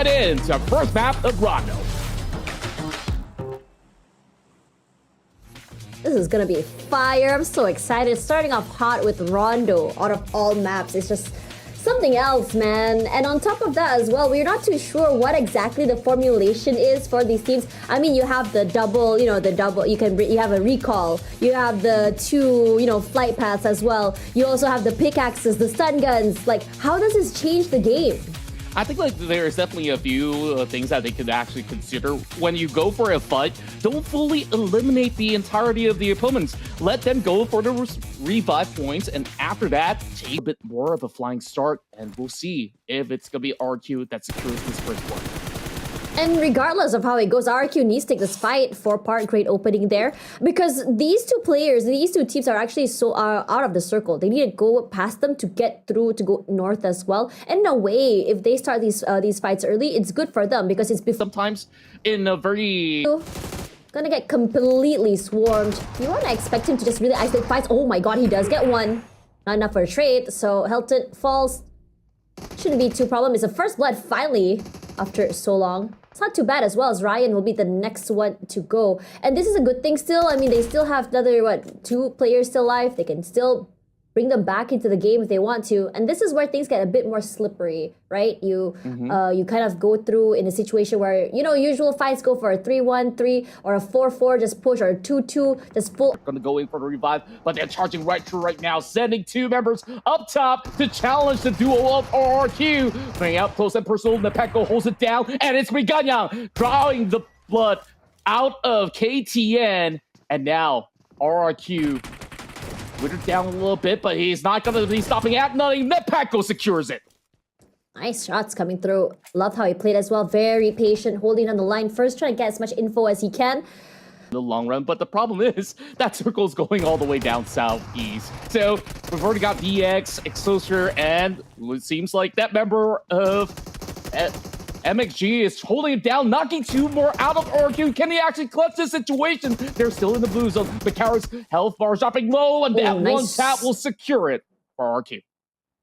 into first map of Rondo. This is gonna be fire. I'm so excited. Starting off hot with Rondo out of all maps. It's just something else, man. And on top of that as well, we're not too sure what exactly the formulation is for these teams. I mean, you have the double, you have a recall. You have the two, flight paths as well. You also have the pickaxes, the stun guns. Like, how does this change the game? I think there's definitely a few things that they could actually consider. When you go for a fight, don't fully eliminate the entirety of the opponents. Let them go for the revive points, and after that, take a bit more of a flying start, and we'll see if it's going to be RQ that secures this first one. And regardless of how it goes, RQ needs to take this fight. 4-part great opening there. Because these two players, these two teams are actually so out of the circle. They need to go past them to get through, to go north as well. And in a way, if they start these fights early, it's good for them because it's before. Sometimes in a very... Gonna get completely swarmed. You want to expect him to just really isolate fights. Oh my god, he does get one. Not enough for a trade. So Helton falls. Shouldn't be too problem. It's the first blood finally after so long. It's not too bad as well, as Ryan will be the next one to go. And this is a good thing still. I mean, they still have another, 2 players still alive. They can still bring them back into the game if they want to. And this is where things get a bit more slippery, right? You kind of go through in a situation where, usual fights go for a 3-1-3 or a 4-4, just push, or a 2-2, just full. Gonna go in for the revive, but they're charging right through right now, sending 2 members up top to challenge the duo of RQ. Bring out close and personal, Nepeko holds it down, and it's Miganyang drawing the blood out of KTN, and now RRQ withered down a little bit, but he's not going to be stopping at nothing. Nepeko secures it. Nice shots coming through. Love how he played as well. Very patient, holding on the line first, trying to get as much info as he can. In the long run, but the problem is that circle's going all the way down southeast. So we've already got DX, Excelsior, and it seems like that member of MXG is holding it down, knocking 2 more out of RQ. Can he actually clutch this situation? They're still in the blue zone. Macara's health bar is dropping low, and that nice. one tap will secure it for RQ.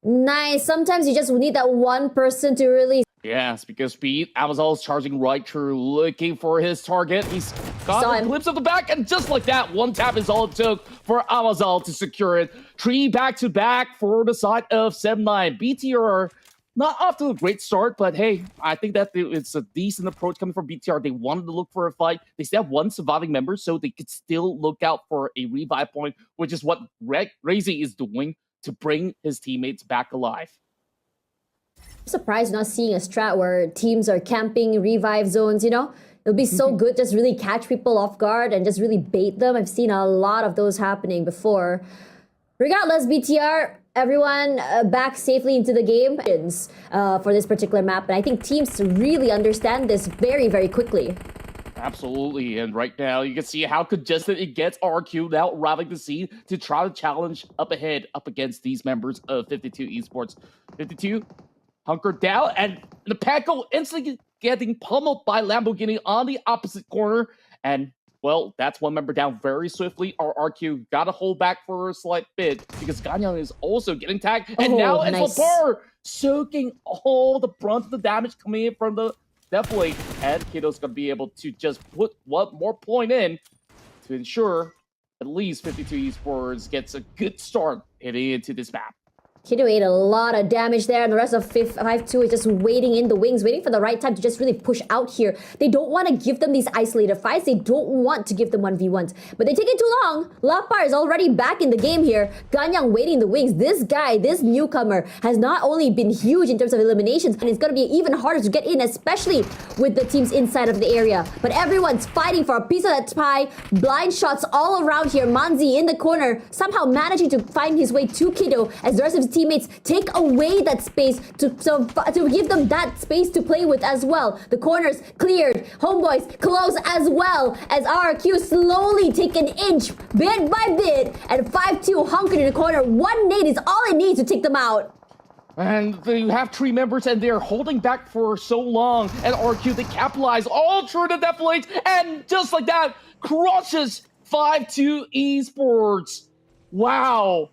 Nice. Sometimes you just need that one person to really... Yes, because Speed, Pmsl is charging right through, looking for his target. He's got a glimpse of the back, and just like that, one tap is all it took for Pmsl to secure it. 3 back-to-back for the side of 7-9. BTR not off to a great start, but hey, I think that it's a decent approach coming from BTR. They wanted to look for a fight. They still have 1 surviving member, so they could still look out for a revive point, which is what Razy is doing to bring his teammates back alive. I'm surprised not seeing a strat where teams are camping revive zones, It'll be so good, just really catch people off guard and just really bait them. I've seen a lot of those happening before. Regardless, BTR, everyone back safely into the game for this particular map. And I think teams really understand this very, very quickly. Absolutely, and right now you can see how congested it gets. RQ now arriving the scene to try to challenge up ahead up against these members of 52 Esports. 52 hunkered down, and Nepeko instantly getting pummeled by Lamborghini on the opposite corner, and well, that's one member down very swiftly. RQ got to hold back for a slight bit because Ganyang is also getting tagged. And now it's nice. Lepar soaking all the brunt of the damage coming in from the Deathblade. And Kiddo's going to be able to just put one more point in to ensure at least 52 Esports gets a good start heading into this map. Kiddo ate a lot of damage there, and the rest of 5-2 is just waiting in the wings, waiting for the right time to just really push out here. They don't want to give them these isolated fights. They don't want to give them 1v1s. But they take it too long. Lapar is already back in the game here. Ganyang waiting in the wings. This guy, this newcomer, has not only been huge in terms of eliminations, and it's going to be even harder to get in, especially with the teams inside of the area. But everyone's fighting for a piece of that pie. Blind shots all around here. Manzi in the corner, somehow managing to find his way to Kiddo as the rest of his teammates take away that space to give them that space to play with as well. The corners cleared. Homeboys close as well as RQ slowly take an inch bit by bit, and 5-2 hunkered in the corner. 1 nade is all it needs to take them out. And they have 3 members, and they're holding back for so long. And RQ, they capitalize all through the deflates, and just like that, crushes 5-2 Esports. Wow.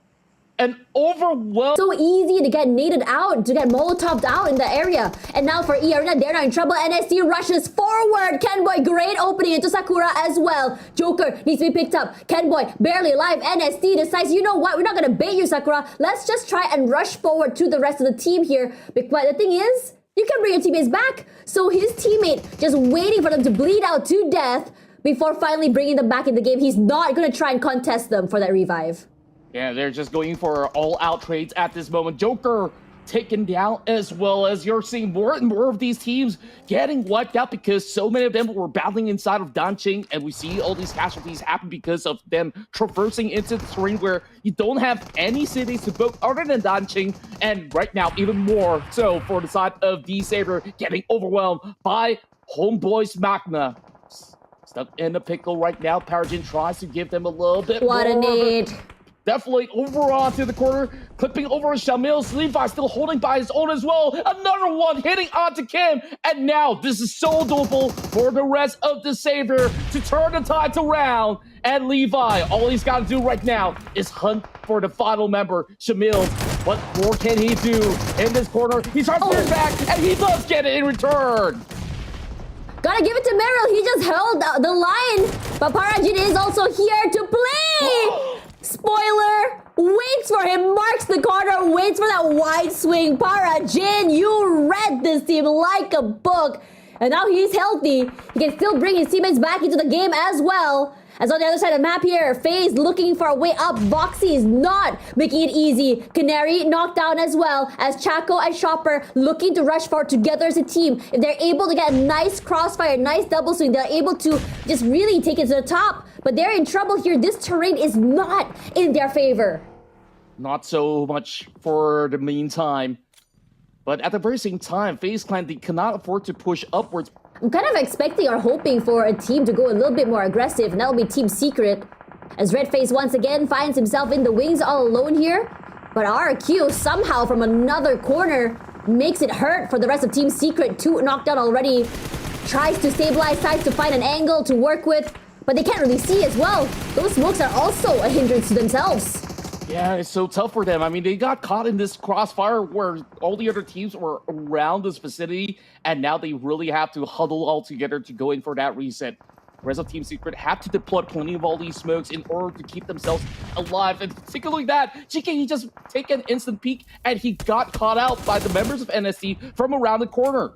an overwhelming. So easy to get naded out, to get molotoved out in the area. And now for E-Arena, they're not in trouble. NSD rushes forward. Kenboy, great opening into Sakura as well. Joker needs to be picked up. Kenboy, barely alive. NSD decides, you know what, we're not going to bait you, Sakura. Let's just try and rush forward to the rest of the team here. But the thing is, you can bring your teammates back. So his teammate just waiting for them to bleed out to death before finally bringing them back in the game. He's not going to try and contest them for that revive. Yeah, they're just going for all-out trades at this moment. Joker taken down, as well as you're seeing more and more of these teams getting wiped out because so many of them were battling inside of Danqing, and we see all these casualties happen because of them traversing into the terrain where you don't have any cities to book other than Danqing, and right now even more so for the side of D-Saber getting overwhelmed by Homeboy's Magna. Stuck in a pickle right now. Parajin tries to give them a little bit What more. a need. Definitely over onto the corner, clipping over Shamil. Levi still holding by his own as well. Another one hitting onto Kim. And now this is so doable for the rest of the Savior to turn the tides around. And Levi, all he's got to do right now is hunt for the final member, Shamil. What more can he do in this corner? He tries to turn back, and he does get it in return. Gotta give it to Meryl. He just held the line. But Parajin is also here to play. Spoiler, waits for him, marks the corner, waits for that wide swing. Parajin, you read this team like a book. And now he's healthy. He can still bring his teammates back into the game as well. As on the other side of the map here, Faii looking for a way up. Voxy is not making it easy. Canary knocked down as well as Chaco and Shopper looking to rush forward together as a team. If they're able to get a nice crossfire, nice double swing, they're able to just really take it to the top. But they're in trouble here. This terrain is not in their favor. Not so much for the meantime. But at the very same time, FaZe Clan, they cannot afford to push upwards. I'm kind of expecting or hoping for a team to go a little bit more aggressive, and that'll be Team Secret. As Redface once again finds himself in the wings all alone here. But RQ somehow from another corner makes it hurt for the rest of Team Secret. 2 knocked down already. Tries to stabilize sides to find an angle to work with, but they can't really see as well. Those smokes are also a hindrance to themselves. Yeah, it's so tough for them. I mean, they got caught in this crossfire where all the other teams were around this vicinity, and now they really have to huddle all together to go in for that reset. The rest of Team Secret have to deploy plenty of all these smokes in order to keep themselves alive. And particularly that, GK, he just take an instant peek, and he got caught out by the members of NSD from around the corner.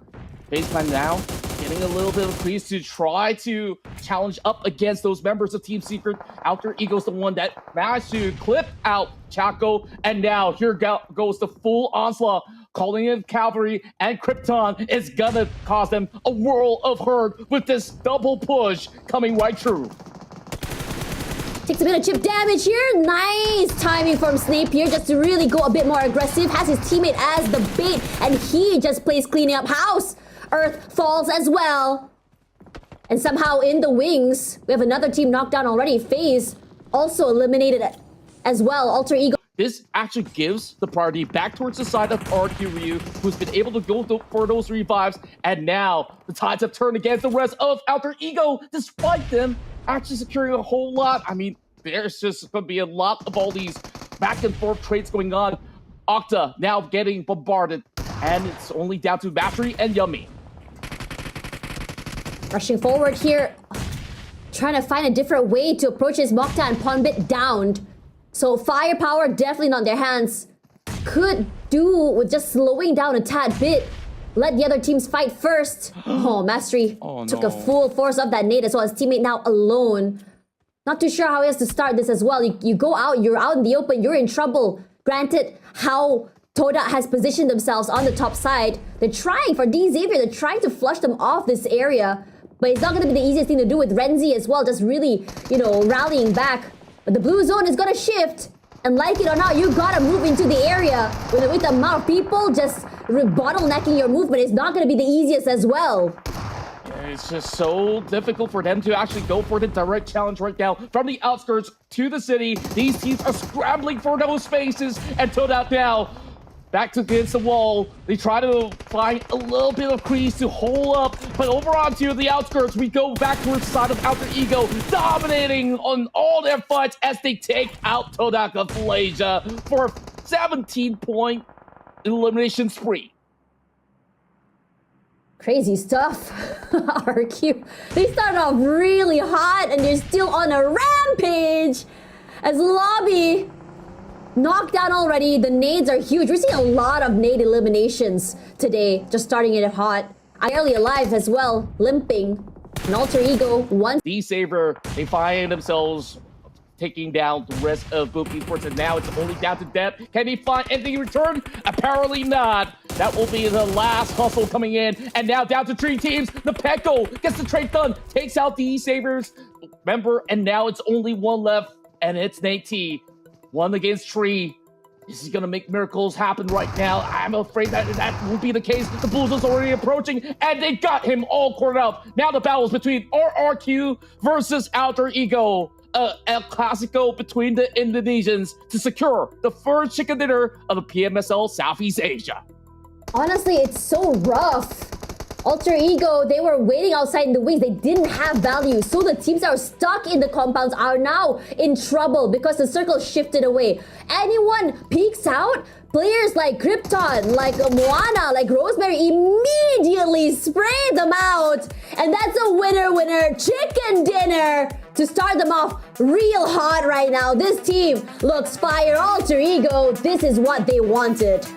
FaZe Clan now getting a little bit of crease to try to challenge up against those members of Team Secret. Alter Ego's the one that managed to clip out Chaco, and now here goes the full onslaught, calling in Cavalry, and Krypton is gonna cause them a whirl of hurt with this double push coming right through. Takes a bit of chip damage here. Nice timing from Snape here just to really go a bit more aggressive. Has his teammate as the bait, and he just plays cleaning up house. Earth falls as well. And somehow in the wings, we have another team knocked down already. FaZe also eliminated as well. Alter Ego. This actually gives the priority back towards the side of RQ Ryu, who's been able to go for those revives. And now the tides have turned against the rest of Alter Ego, despite them actually securing a whole lot. I mean, there's just going to be a lot of all these back and forth trades going on. Octa now getting bombarded, and it's only down to Mastery and Yummy. Rushing forward here, trying to find a different way to approach his Mokta, and Ponbit downed. So firepower definitely not in their hands. Could do with just slowing down a tad bit. Let the other teams fight first. Oh, Mastery took a full force of that nade as well. His teammate now alone. Not too sure how he has to start this as well. You go out, you're out in the open, you're in trouble. Granted, how Toda has positioned themselves on the top side. They're trying for D-Xavier, they're trying to flush them off this area. But it's not going to be the easiest thing to do with Renzi as well, just really, rallying back. But the blue zone is going to shift. And like it or not, you got to move into the area. With the amount of people just bottlenecking your movement, it's not going to be the easiest as well. It's just so difficult for them to actually go for the direct challenge right now. From the outskirts to the city, these teams are scrambling for those spaces. And Toda now back against the wall. They try to find a little bit of crease to hold up, but over onto the outskirts, we go back towards the side of Alter Ego, dominating on all their fights as they take out Todaka Malaysia for a 17-point elimination spree. Crazy stuff. RQ. They started off really hot and they're still on a rampage. As Lobby knocked down already, the nades are huge. We're seeing a lot of nade eliminations today, just starting it hot. Barely alive as well, limping. An Alter Ego, one. D-Saber, they find themselves taking down the rest of Boop Esports, and now it's only down to depth. Can he find anything in return? Apparently not. That will be the last hustle coming in, and now down to 3 teams. The Pecco gets the trade done, takes out the E-Sabers member, and now it's only one left, and it's Nate T. 1 against 3. Is he gonna make miracles happen right now? I'm afraid that won't be the case. The Bulls is already approaching, and they got him all cornered up. Now the battle is between RRQ versus Alter Ego. El Clasico between the Indonesians to secure the first chicken dinner of the PMSL Southeast Asia. Honestly, it's so rough. Alter Ego, they were waiting outside in the wings. They didn't have value. So the teams that are stuck in the compounds are now in trouble because the circle shifted away. Anyone peeks out, players like Krypton, like Moana, like Rosemary immediately spray them out. And that's a winner chicken dinner to start them off real hot right now. This team looks fire. Alter Ego, this is what they wanted.